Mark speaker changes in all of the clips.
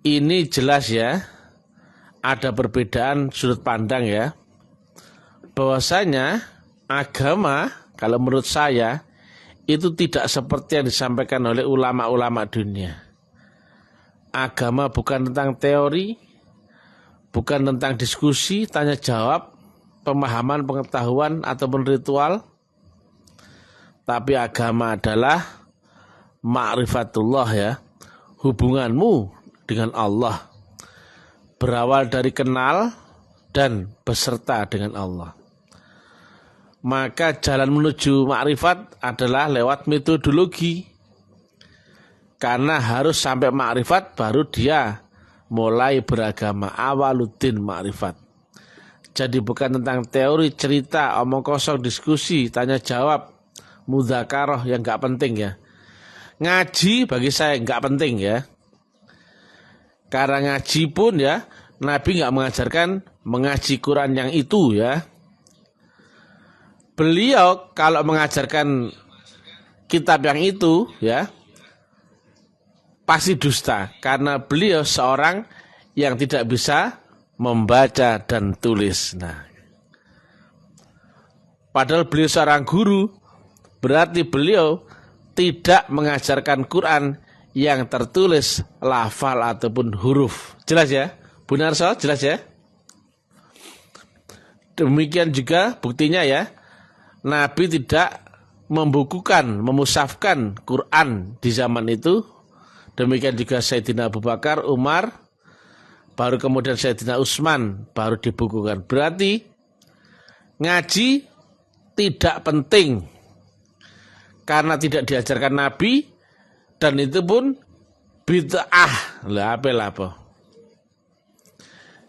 Speaker 1: ini jelas ya, ada perbedaan sudut pandang ya. Bahwasanya agama, kalau menurut saya, itu tidak seperti yang disampaikan oleh ulama-ulama dunia. Agama bukan tentang teori, bukan tentang diskusi, tanya jawab, pemahaman, pengetahuan, ataupun ritual. Tapi agama adalah ma'rifatullah ya, hubunganmu dengan Allah. Berawal dari kenal dan beserta dengan Allah. Maka jalan menuju ma'rifat adalah lewat metodologi. Karena harus sampai ma'rifat baru dia mulai beragama. Awaluddin ma'rifat. Jadi bukan tentang teori, cerita, omong kosong, diskusi, tanya jawab, mudzakarah yang gak penting ya. Ngaji bagi saya gak penting ya. Karena ngaji pun ya, Nabi gak mengajarkan mengaji Quran yang itu ya. Beliau kalau mengajarkan kitab yang itu ya, pasti dusta. Karena beliau seorang yang tidak bisa membaca dan tulis. Nah, padahal beliau seorang guru, berarti beliau tidak mengajarkan Quran yang tertulis lafal ataupun huruf. Jelas ya? Benar so? Jelas ya? Demikian juga buktinya ya, Nabi tidak membukukan, memusafkan Quran di zaman itu. Demikian juga Sayyidina Abu Bakar, Umar, baru kemudian Sayyidina Utsman baru dibukukan. Berarti ngaji tidak penting karena tidak diajarkan Nabi, dan itu pun bid'ah. Lah apa.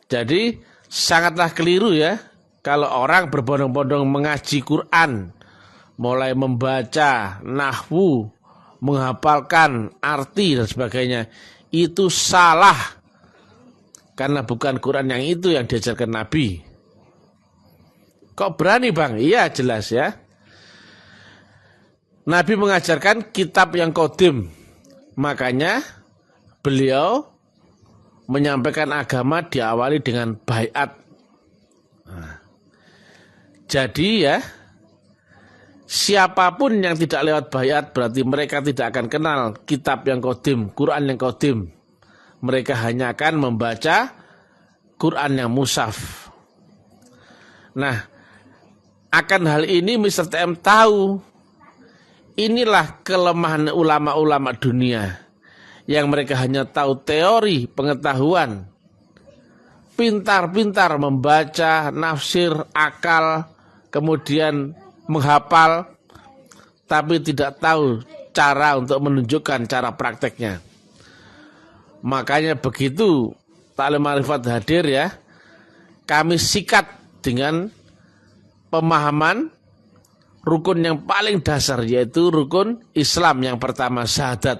Speaker 1: Jadi sangatlah keliru ya kalau orang berbondong-bondong mengaji Quran, mulai membaca nahwu, menghafalkan arti dan sebagainya. Itu salah. Karena bukan Quran yang itu yang diajarkan Nabi. Kok berani bang? Iya jelas ya. Nabi mengajarkan kitab yang qadim. Makanya beliau menyampaikan agama diawali dengan baiat. Jadi ya, siapapun yang tidak lewat baiat berarti mereka tidak akan kenal kitab yang qadim, Quran yang qadim. Mereka hanya akan membaca Quran yang mushaf. Nah, akan hal ini Mr. TM tahu. Inilah kelemahan ulama-ulama dunia, yang mereka hanya tahu teori, pengetahuan, pintar-pintar membaca, nafsir, akal, kemudian menghafal, tapi tidak tahu cara untuk menunjukkan cara prakteknya. Makanya begitu Ta'lim Ma'rifat hadir ya, kami sikat dengan pemahaman rukun yang paling dasar, yaitu rukun Islam yang pertama, syahadat.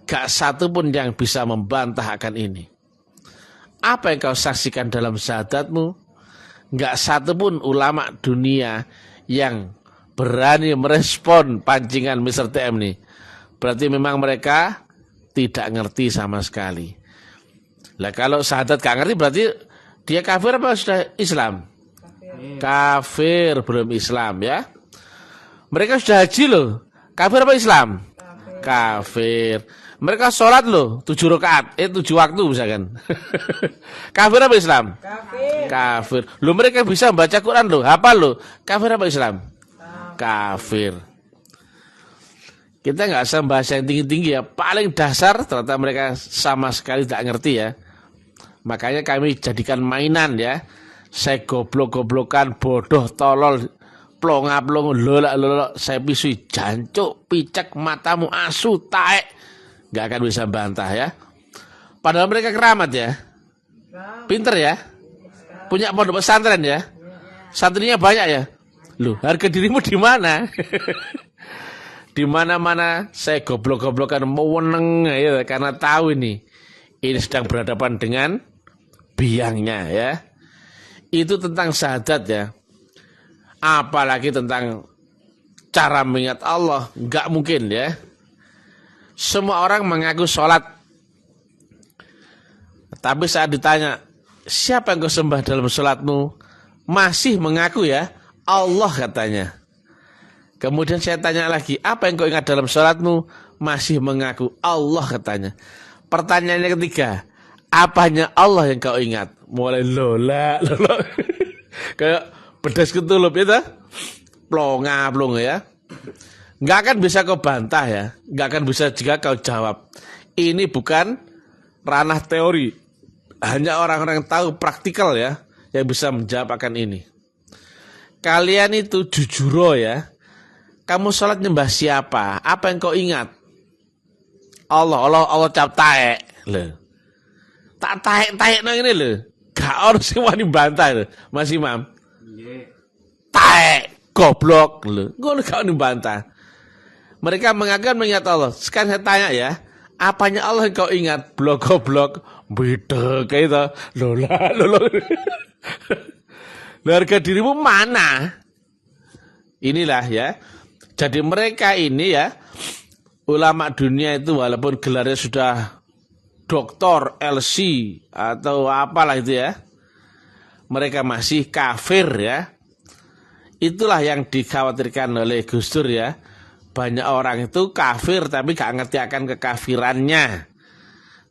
Speaker 1: Gak satu pun yang bisa membantah akan ini. Apa yang kau saksikan dalam syahadatmu? Gak satu pun ulama dunia yang berani merespon pancingan Mr. TM ini. Berarti memang mereka tidak ngerti sama sekali. Lah kalau syahadat gak ngerti berarti dia kafir apa sudah Islam? Kafir, belum Islam ya. Mereka sudah haji loh, kafir apa Islam? Kafir. Mereka sholat loh, 7 rakaat, 7 waktu misalkan. Kafir apa Islam? Kafir. Loh mereka bisa membaca Quran loh, hafal loh. Kafir apa Islam? Kafir. Kita nggak usah bahas yang tinggi-tinggi ya, paling dasar ternyata mereka sama sekali tidak ngerti ya. Makanya kami jadikan mainan ya. Saya goblok-goblokan, bodoh, tolol, plonga-plong, lolak-lolak, saya pisui, jancuk, picek, matamu, asu, taek. Gak akan bisa bantah ya. Padahal mereka keramat ya. Pinter ya. Punya pondok pesantren ya. Santrinya banyak ya. Loh, harga dirimu di mana? Di mana-mana saya goblok-goblokan meweneng ya, karena tahu ini sedang berhadapan dengan biangnya ya. Itu tentang syahadat ya. Apalagi tentang cara mengingat Allah, enggak mungkin ya. Semua orang mengaku sholat. Tapi saat ditanya, siapa yang kau sembah dalam sholatmu? Masih mengaku ya, Allah katanya. Kemudian saya tanya lagi, apa yang kau ingat dalam sholatmu? Masih mengaku Allah katanya. Pertanyaannya ketiga, apanya Allah yang kau ingat? Mulai lola. Kayak pedas ketulup itu, plonga ya. Nggak akan bisa kau bantah ya, nggak akan bisa jika kau jawab. Ini bukan ranah teori, hanya orang-orang yang tahu praktikal ya, yang bisa menjawab akan ini. Kalian itu jujur ya, kamu sholat nyembah siapa? Apa yang kau ingat? Allah cap taek loh. Tak taek nang ini loh. Gak harus wani bantah loh, Mas Imam. Taek goblok loh. Ngono gak wani bantah. Mereka mengaku mengingat Allah. Sekarang saya tanya ya, apanya Allah yang kau ingat? Blok-blok, beda kayak itu. Lola. Harga dirimu mana? Inilah ya. Jadi mereka ini ya, ulama dunia itu walaupun gelarnya sudah doktor, LC atau apalah itu ya, mereka masih kafir ya. Itulah yang dikhawatirkan oleh Gus Dur ya. Banyak orang itu kafir tapi gak ngerti akan kekafirannya.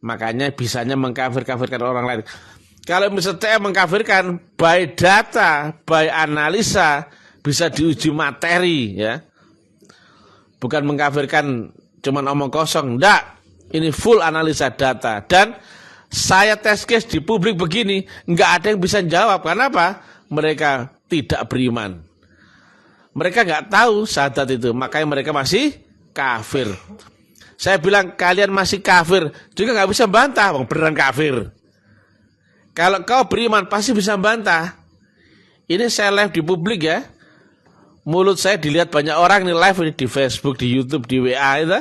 Speaker 1: Makanya bisanya mengkafir-kafirkan orang lain. Kalau misalnya mengkafirkan by data, by analisa, bisa diuji materi ya. Bukan mengkafirkan cuman omong kosong, enggak. Ini full analisa data. Dan saya test case di publik begini, enggak ada yang bisa jawab. Kenapa? Mereka tidak beriman. Mereka nggak tahu syahadat itu, makanya mereka masih kafir. Saya bilang kalian masih kafir, juga nggak bisa bantah, beneran kafir. Kalau kau beriman pasti bisa bantah. Ini saya live di publik ya. Mulut saya dilihat banyak orang nih live di Facebook, di YouTube, di WA itu.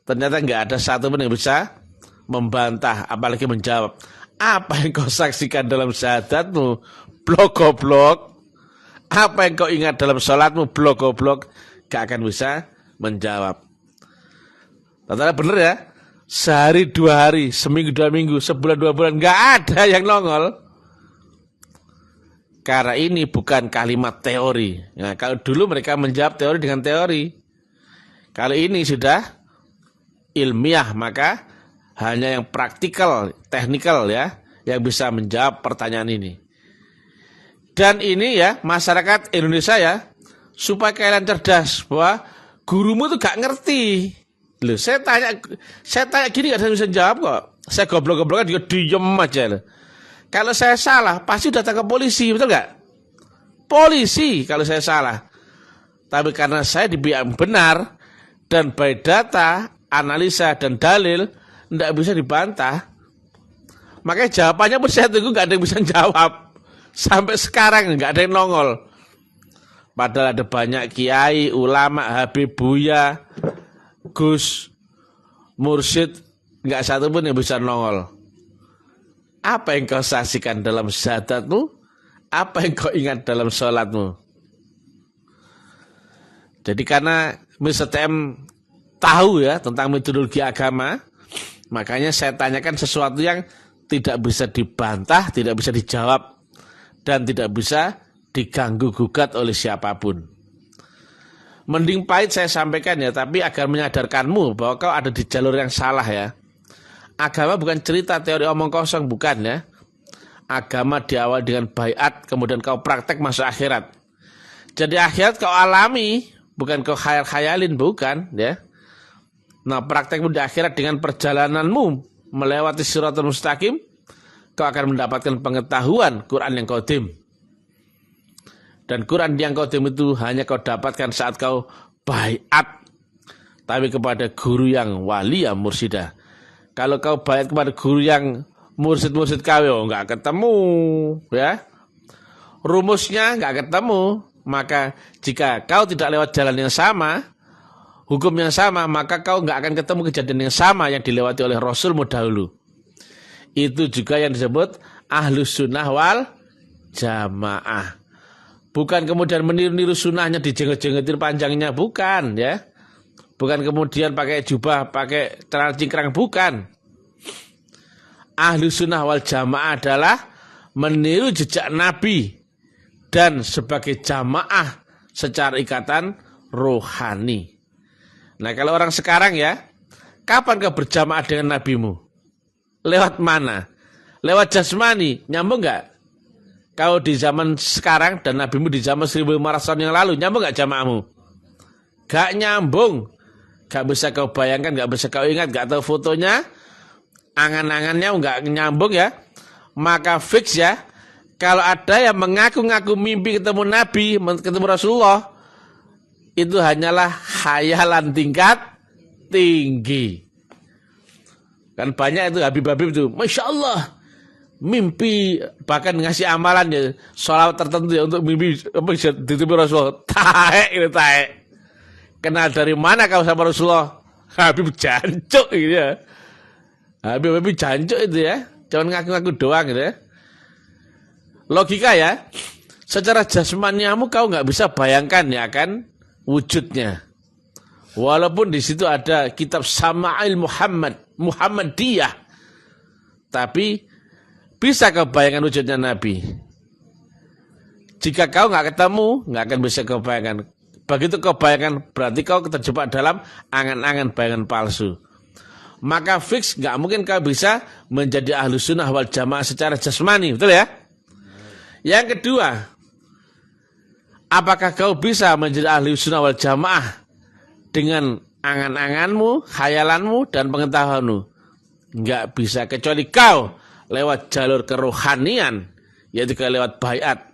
Speaker 1: Ternyata nggak ada satu pun yang bisa membantah, apalagi menjawab. Apa yang kau saksikan dalam syahadatmu? Blok-blok. Apa yang kau ingat dalam sholatmu? Blok-blok. Gak akan bisa menjawab. Tata bener ya. Sehari 2 hari, seminggu 2 minggu, sebulan 2 bulan, gak ada yang nongol. Karena ini bukan kalimat teori. Nah, kalau dulu mereka menjawab teori dengan teori. Kalau ini sudah ilmiah, maka hanya yang praktikal, teknikal ya, yang bisa menjawab pertanyaan ini. Dan ini ya, masyarakat Indonesia ya, supaya kalian cerdas bahwa gurumu tuh gak ngerti. Loh, saya tanya gini gak ada yang bisa jawab kok. Saya goblok-goblokan juga diem aja loh. Kalau saya salah, pasti datang ke polisi, betul gak? Polisi kalau saya salah. Tapi karena saya dibilang benar, dan by data, analisa, dan dalil, tidak bisa dibantah. Makanya jawabannya pun saya tunggu gak ada yang bisa jawab. Sampai sekarang nggak ada yang nongol. Padahal ada banyak kiai, ulama, Habib Buya, Gus, Mursyid, nggak satu pun yang bisa nongol. Apa yang kau saksikan dalam syahadatmu? Apa yang kau ingat dalam sholatmu? Jadi karena Mr. TM tahu ya tentang metodologi agama, makanya saya tanyakan sesuatu yang tidak bisa dibantah, tidak bisa dijawab, dan tidak bisa diganggu-gugat oleh siapapun. Mending pahit saya sampaikan ya, tapi agar menyadarkanmu bahwa kau ada di jalur yang salah ya. Agama bukan cerita teori omong kosong, bukan ya. Agama diawali dengan baiat, kemudian kau praktek masuk akhirat. Jadi akhirat kau alami, bukan kau khayal-khayalin, bukan ya. Nah, praktekmu di akhirat dengan perjalananmu melewati siratal mustaqim, kau akan mendapatkan pengetahuan Quran yang qadim. Dan Quran yang qadim itu hanya kau dapatkan saat kau baiat, tapi kepada guru yang wali ya mursidah. Kalau kau baiat kepada guru yang mursid-mursid kau nggak ketemu ya. Rumusnya nggak ketemu. Maka jika kau tidak lewat jalan yang sama, hukum yang sama, maka kau nggak akan ketemu kejadian yang sama yang dilewati oleh Rasulmu dahulu. Itu juga yang disebut ahlus sunnah wal jamaah. Bukan kemudian meniru-niru sunnahnya dijenggot-jenggotin panjangnya, bukan ya. Bukan kemudian pakai jubah, pakai celana cingkrang, bukan. ahli sunnah wal jamaah adalah meniru jejak Nabi dan sebagai jamaah secara ikatan rohani. Nah kalau orang sekarang ya, kapan kau berjamaah dengan nabimu? Lewat mana? Lewat jasmani, nyambung nggak? Kau di zaman sekarang dan nabimu di zaman 1500 tahun yang lalu, nyambung nggak jamaahmu? Gak nyambung. Gak bisa kau bayangkan, gak bisa kau ingat, gak tahu fotonya, angan-angannya gak nyambung ya. Maka fix ya, kalau ada yang mengaku-ngaku mimpi ketemu Nabi, ketemu Rasulullah, itu hanyalah khayalan tingkat tinggi. Kan banyak itu Habib-habib itu, Masya Allah, mimpi bahkan ngasih amalan ya, sholawat tertentu ya untuk mimpi ditemu Rasulullah. Taek ini taek. Kenal dari mana kau sama Rasulullah? Habib jancuk gitu ya. Habib jancuk itu ya. Jangan ngaku-ngaku doang gitu ya. Logika ya. Secara jasmaniamu kau nggak bisa bayangkan ya kan wujudnya. Walaupun di situ ada kitab Sama'il Muhammadiyah. Tapi bisa kau bayangkan wujudnya Nabi. Jika kau nggak ketemu, nggak akan bisa kau bayangkan. Begitu kau bayangkan, berarti kau terjebak dalam angan-angan bayangan palsu. Maka fix nggak mungkin kau bisa menjadi ahlu sunnah wal jamaah secara jasmani, betul ya? Yang kedua, apakah kau bisa menjadi ahlu sunnah wal jamaah dengan angan-anganmu, khayalanmu, dan pengetahuanmu? Nggak bisa, kecuali kau lewat jalur kerohanian, yaitu lewat baiat.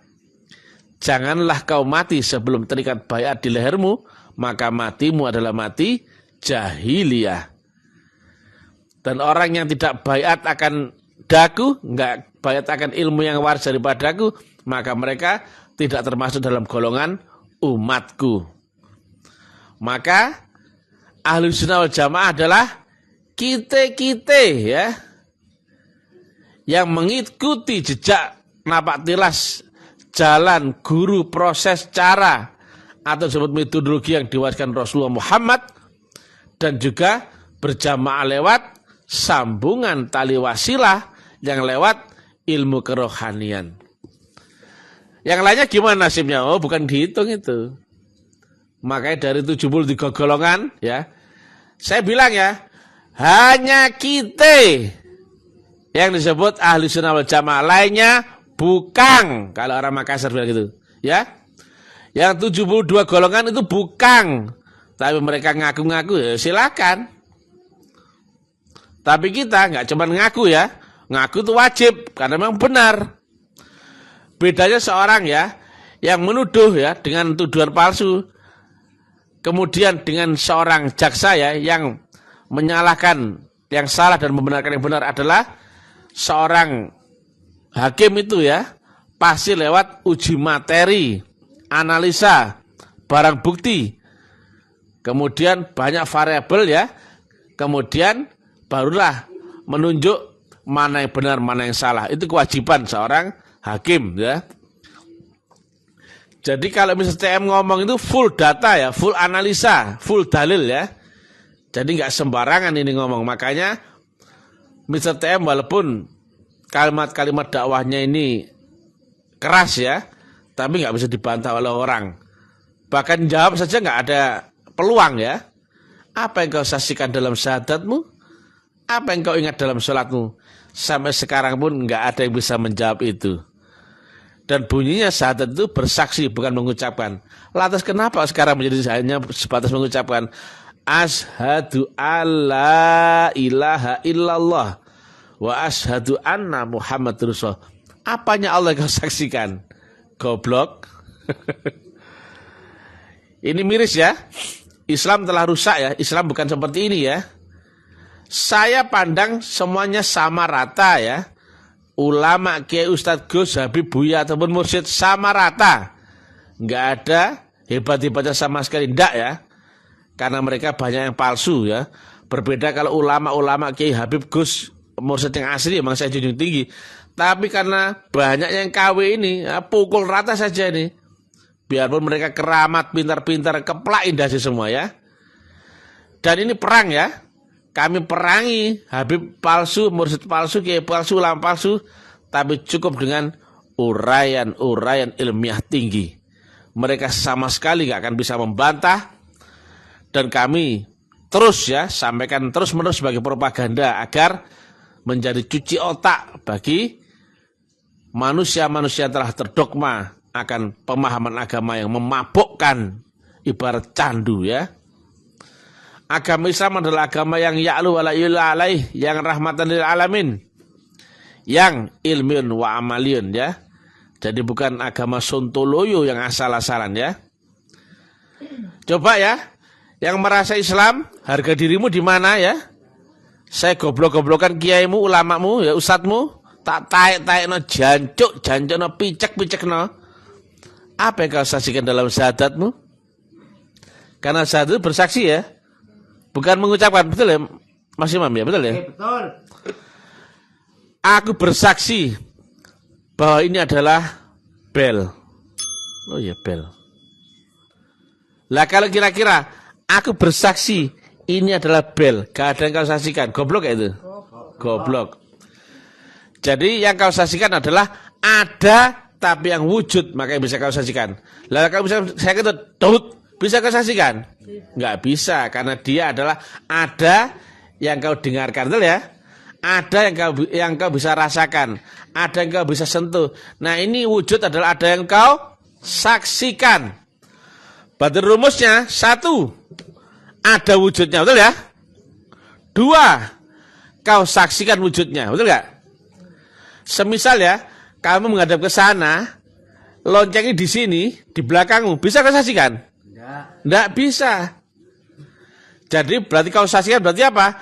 Speaker 1: Janganlah kau mati sebelum terikat baiat di lehermu, maka matimu adalah mati jahiliyah. Dan orang yang tidak baiat akan daku, enggak baiat akan ilmu yang waris daripadaku, maka mereka tidak termasuk dalam golongan umatku. Maka ahlu sunnah wal jamaah adalah kita-kita ya, yang mengikuti jejak napak tilas jalan, guru, proses, cara atau disebut metodologi yang diwariskan Rasulullah Muhammad, dan juga berjamaah lewat sambungan tali wasilah yang lewat ilmu kerohanian. Yang lainnya gimana nasibnya? Oh, bukan dihitung itu. Makanya dari 73 golongan ya, saya bilang ya, hanya kita yang disebut ahli sunnah wal jamaah, lainnya bukan, kalau orang Makassar bilang gitu, ya. Yang 72 golongan itu bukan, tapi mereka ngaku-ngaku, ya silakan. Tapi kita nggak cuma ngaku ya, ngaku itu wajib karena memang benar. Bedanya seorang ya yang menuduh ya dengan tuduhan palsu, kemudian dengan seorang jaksa ya yang menyalahkan yang salah dan membenarkan yang benar adalah seorang hakim itu ya, pasti lewat uji materi, analisa, barang bukti, kemudian banyak variabel ya, kemudian barulah menunjuk mana yang benar, mana yang salah. Itu kewajiban seorang hakim ya. Jadi kalau misalnya TM ngomong itu full data ya, full analisa, full dalil ya. Jadi nggak sembarangan ini ngomong. Makanya Mr. TM walaupun kalimat-kalimat dakwahnya ini keras ya, tapi nggak bisa dibantah oleh orang. Bahkan jawab saja nggak ada peluang ya. Apa yang kau saksikan dalam syahadatmu? Apa yang kau ingat dalam sholatmu? Sampai sekarang pun nggak ada yang bisa menjawab itu. Dan bunyinya syahadat itu bersaksi, bukan mengucapkan. Lantas kenapa sekarang menjadi hanya sebatas mengucapkan asyhadu alla ilaha illallah wa asyhadu anna Muhammadur Rasulullah. Apanya Allah kau saksikan? Goblok. Ini miris ya. Islam telah rusak ya. Islam bukan seperti ini ya. Saya pandang semuanya sama rata ya. Ulama, kiai, ustadz, gus, habib, buya ataupun mursyid sama rata. Nggak ada hebat-hebatnya sama sekali. Nggak ya. Karena mereka banyak yang palsu ya. Berbeda kalau ulama-ulama, kiai, habib, gus, mursyid yang asli memang saya junjung tinggi. Tapi karena banyak yang KW ini, ya, pukul rata saja ini. Biarpun mereka keramat, pintar-pintar, keplak indah sih semua ya. Dan ini perang ya. kami perangi Habib palsu, mursyid palsu, kiai palsu, ulama palsu, tapi cukup dengan uraian-uraian ilmiah tinggi. Mereka sama sekali gak akan bisa membantah, dan kami terus ya sampaikan terus-menerus sebagai propaganda agar menjadi cuci otak bagi manusia-manusia yang telah terdogma akan pemahaman agama yang memabukkan ibarat candu ya. Agama Islam adalah agama yang ya'lu wa la yu'la alaih, yang rahmatan lil alamin, yang ilmiun wa amaliyun ya. Jadi bukan agama sontoloyo yang asal-asalan ya. Coba ya, yang merasa Islam, harga dirimu di mana ya? Saya goblok-goblokan kiaimu, ulamamu, ya ustadmu, tak taek-taek no jancuk no picek no. Apa yang kau saksikan dalam syahadatmu? Karena syahadat bersaksi ya, bukan mengucapkan, betul ya Mas Imam ya, betul ya?
Speaker 2: Betul.
Speaker 1: Aku bersaksi bahwa ini adalah bel. Oh iya bel. Lah kalau kira-kira aku bersaksi ini adalah bel, gak ada yang kau saksikan, goblok ya itu? Goblok. Jadi yang kau saksikan adalah ada tapi yang wujud, makanya bisa kau saksikan. Lalu kalau bisa saya kata Daud, bisa kau saksikan? Enggak bisa, karena dia adalah ada yang kau dengarkan, betul ya? Ada yang kau bisa rasakan, ada yang kau bisa sentuh. Nah ini wujud adalah ada yang kau saksikan. Berarti rumusnya satu, ada wujudnya, betul ya? Dua, kau saksikan wujudnya, betul gak? Semisal ya, kamu menghadap ke sana, loncengnya di sini, di belakangmu, bisa kau saksikan? Tidak bisa. Jadi berarti kau saksikan berarti apa?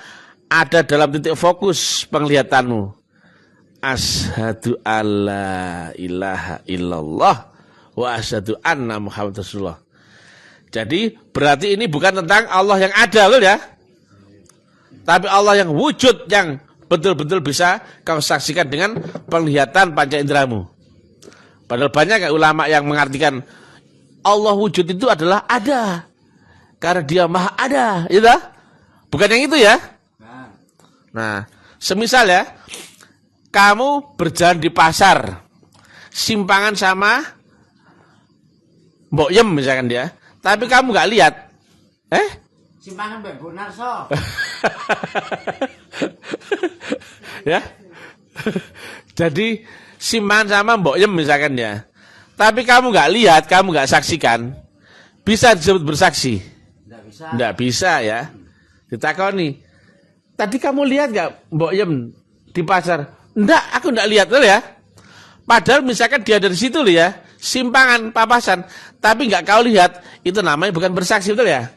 Speaker 1: Ada dalam titik fokus penglihatanmu. Asyhadu alla ilaha illallah wa asyhadu anna Muhammad Rasulullah. Jadi berarti ini bukan tentang Allah yang ada, betul ya? Tapi Allah yang wujud, yang betul-betul bisa kau saksikan dengan penglihatan panca inderamu. Padahal banyak ulama yang mengartikan Allah wujud itu adalah ada, karena dia maha ada, gitu? Bukan yang itu ya? Nah, semisal ya, kamu berjalan di pasar, simpangan sama Mbok Yem misalkan dia, tapi kamu nggak lihat,
Speaker 2: Simpangan Mbak Bu Narso.
Speaker 1: Ya, jadi simpangan sama Mbok Yem misalkan ya, tapi kamu nggak lihat, kamu nggak saksikan, bisa disebut bersaksi? Nggak bisa ya. Ditakoni, tadi kamu lihat nggak Mbok Yem di pasar? Enggak, aku enggak lihat, betul ya? Padahal misalkan dia dari situ loh ya, simpangan, papasan, tapi enggak kau lihat, itu namanya bukan bersaksi, betul ya?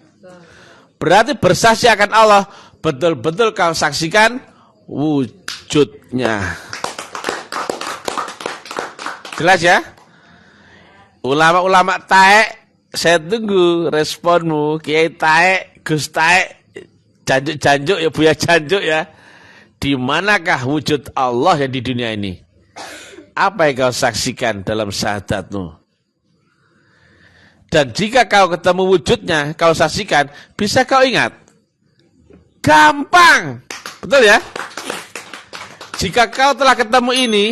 Speaker 1: Berarti bersaksi akan Allah, betul-betul kau saksikan wujudnya. Jelas ya? Ulama-ulama taek, saya tunggu responmu, Kiai taek, Gus taek, janjuk-janjuk ya, Buya janjuk ya. Di manakah wujud Allah yang di dunia ini? Apa yang kau saksikan dalam syahadatmu? Dan jika kau ketemu wujudnya, kau saksikan, bisa kau ingat? Gampang, betul ya? Jika kau telah ketemu ini,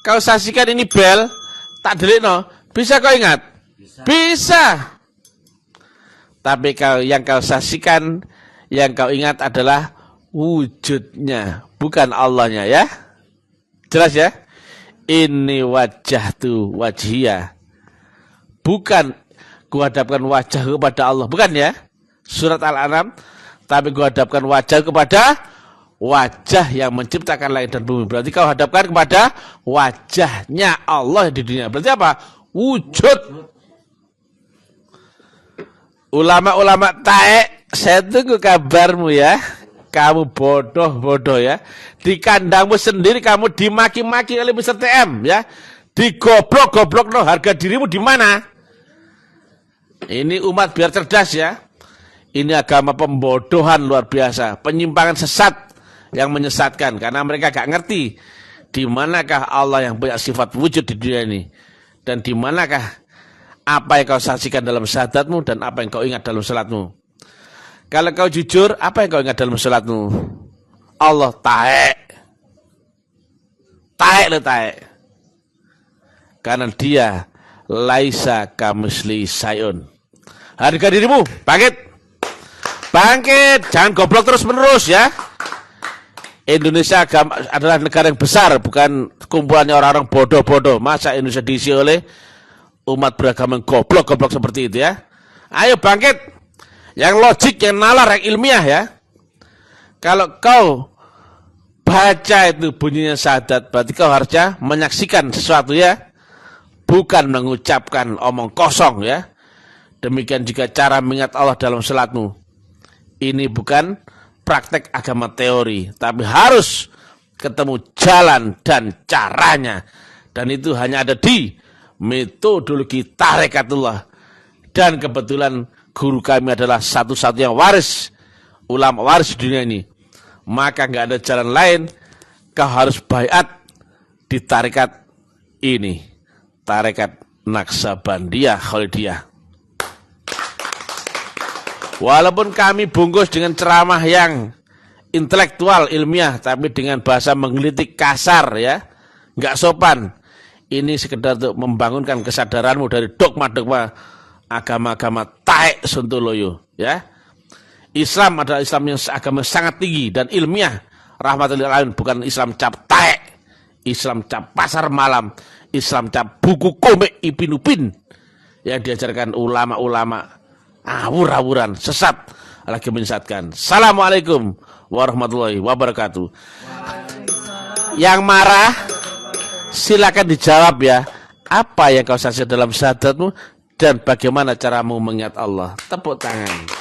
Speaker 1: kau saksikan ini bel, tak delikno, bisa kau ingat? Bisa. Tapi yang kau saksikan, yang kau ingat adalah wujudnya, bukan Allahnya ya. Jelas ya? Ini wajhatu wajhiyah. Bukan kuhadapkan wajah kepada Allah, bukan ya? Surat Al-An'am, tapi kuhadapkan wajah kepada wajah yang menciptakan langit dan bumi. Berarti kau hadapkan kepada wajahnya Allah di dunia. Berarti apa? Wujud. Ulama-ulama taek, saya tunggu kabarmu ya. Kamu bodoh ya. Di kandangmu sendiri kamu dimaki-maki oleh Mr. TM ya. Digoblok-goblok no, harga dirimu di mana? Ini umat biar cerdas ya. Ini agama pembodohan luar biasa, penyimpangan sesat yang menyesatkan karena mereka gak ngerti di manakah Allah yang punya sifat wujud di dunia ini, dan di manakah apa yang kau saksikan dalam syahadatmu dan apa yang kau ingat dalam salatmu. Kalau kau jujur, apa yang kau ingat dalam salatmu? Allah, taek. Taek le taek. Karena dia laisa kamisli sayun. Harga dirimu, bangkit. Bangkit, jangan goblok terus-menerus ya. Indonesia adalah negara yang besar, bukan kumpulannya orang-orang bodoh-bodoh. Masa Indonesia diisi oleh umat beragama yang goblok-goblok seperti itu ya. Ayo bangkit. Yang logik, yang nalar, yang ilmiah ya. Kalau kau baca itu bunyinya syahadat, berarti kau harusnya menyaksikan sesuatu ya. Bukan mengucapkan omong kosong ya. Demikian juga cara mengingat Allah dalam salatmu. Ini bukan praktek agama teori, tapi harus ketemu jalan dan caranya. Dan itu hanya ada di metodologi Tarekatullah. Dan kebetulan guru kami adalah satu-satunya waris, ulama waris di dunia ini. Maka nggak ada jalan lain, kau harus baiat di tarekat ini. Tarekat Naksabandiyah Khalidiyah. Walaupun kami bungkus dengan ceramah yang intelektual, ilmiah, tapi dengan bahasa menggelitik kasar ya, nggak sopan. Ini sekedar untuk membangunkan kesadaranmu dari dogma-dogma agama-agama taek Sontoloyo ya. Islam adalah Islam yang agama sangat tinggi dan ilmiah, rahmatul lil alamin, bukan Islam cap taek, Islam cap pasar malam, Islam cap buku komik Ipin Upin yang diajarkan ulama-ulama awur-awuran, sesat, lagi menyesatkan. Assalamualaikum warahmatullahi wabarakatuh. Yang marah silakan dijawab ya. Apa yang kau saksikan dalam syahadatmu dan bagaimana caramu mengingat Allah? Tepuk tangan.